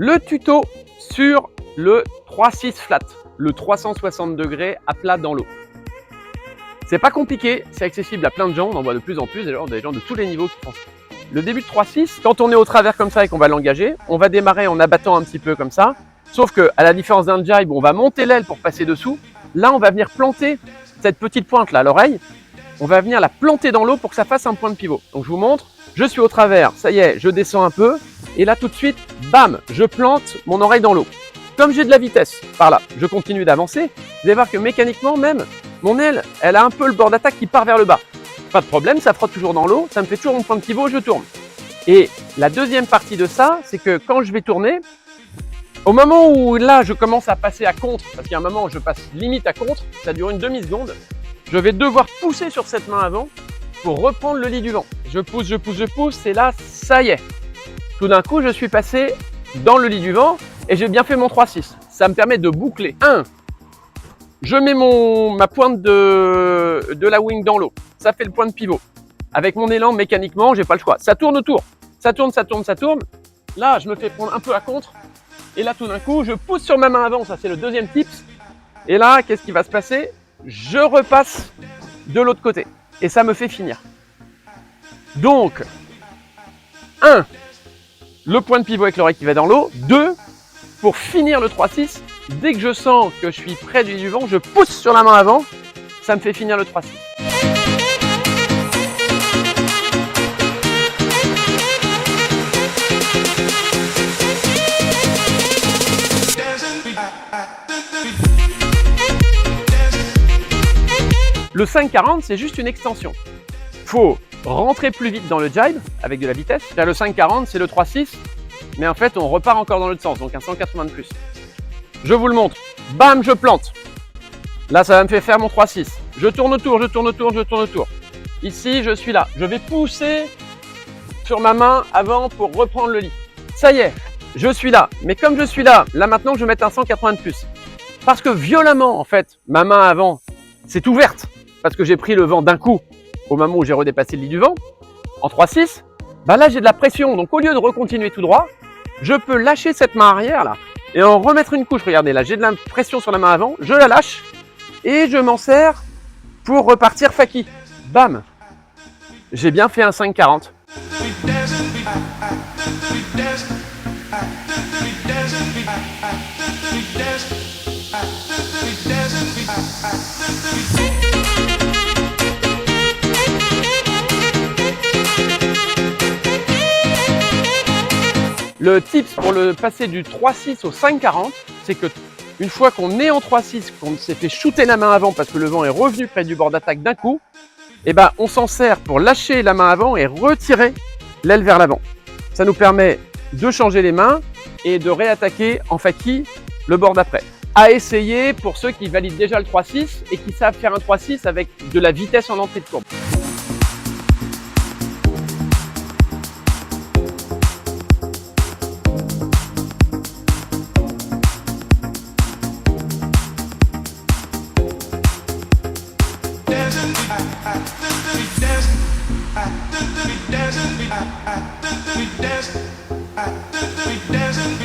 Le tuto sur le 3-6 flat, le 360 degrés à plat dans l'eau. C'est pas compliqué, c'est accessible à plein de gens, on en voit de plus en plus, des gens de tous les niveaux qui font ça. Le début de 3-6, quand on est au travers comme ça et qu'on va l'engager, on va démarrer en abattant un petit peu comme ça, sauf que à la différence d'un jibe où on va monter l'aile pour passer dessous, là on va venir planter cette petite pointe là à l'oreille, on va venir la planter dans l'eau pour que ça fasse un point de pivot. Donc je vous montre, je suis au travers, ça y est, je descends un peu, et là tout de suite, bam, je plante mon oreille dans l'eau. Comme j'ai de la vitesse par là, je continue d'avancer, vous allez voir que mécaniquement même, mon aile, elle a un peu le bord d'attaque qui part vers le bas. Pas de problème, ça frotte toujours dans l'eau, ça me fait toujours mon point de pivot, je tourne. Et la deuxième partie de ça, c'est que quand je vais tourner, au moment où là je commence à passer à contre, parce qu'il y a un moment où je passe limite à contre, ça dure une demi-seconde, je vais devoir pousser sur cette main avant pour reprendre le lit du vent. Je pousse, et là, ça y est. Tout d'un coup, je suis passé dans le lit du vent et j'ai bien fait mon 3-6. Ça me permet de boucler. 1, je mets ma pointe de la wing dans l'eau. Ça fait le point de pivot. Avec mon élan, mécaniquement, j'ai pas le choix. Ça tourne autour. Ça tourne. Là, je me fais prendre un peu à contre. Et là, tout d'un coup, je pousse sur ma main avant. Ça, c'est le deuxième tips. Et là, qu'est-ce qui va se passer? Je repasse de l'autre côté. Et ça me fait finir. Donc, 1, le point de pivot avec l'oreille qui va dans l'eau. 2, pour finir le 3-6, dès que je sens que je suis près du vent, je pousse sur la main avant. Ça me fait finir le 3-6. Le 5-40, c'est juste une extension. Faut rentrer plus vite dans le jibe avec de la vitesse. Le 5-40, c'est le 3-6, mais en fait, on repart encore dans l'autre sens, donc un 180 de plus. Je vous le montre. Bam, je plante. Là, ça va me faire mon 3-6. Je tourne autour. Ici, je suis là. Je vais pousser sur ma main avant pour reprendre le lit. Ça y est, je suis là. Mais comme je suis là, là maintenant, je vais mettre un 180 de plus. Parce que violemment, en fait, ma main avant, c'est ouverte. Parce que j'ai pris le vent d'un coup au moment où j'ai redépassé le lit du vent. En 3-6, bah là, j'ai de la pression. Donc, au lieu de recontinuer tout droit, je peux lâcher cette main arrière là et en remettre une couche. Regardez, là, j'ai de la pression sur la main avant. Je la lâche et je m'en sers pour repartir faki. Bam! J'ai bien fait un 5-40. Le tips pour le passer du 3-6 au 5-40, c'est que une fois qu'on est en 3-6, qu'on s'est fait shooter la main avant parce que le vent est revenu près du bord d'attaque d'un coup, et ben on s'en sert pour lâcher la main avant et retirer l'aile vers l'avant. Ça nous permet de changer les mains et de réattaquer en faki le bord d'après. À essayer pour ceux qui valident déjà le 3-6 et qui savent faire un 3-6 avec de la vitesse en entrée de courbe. We dancing.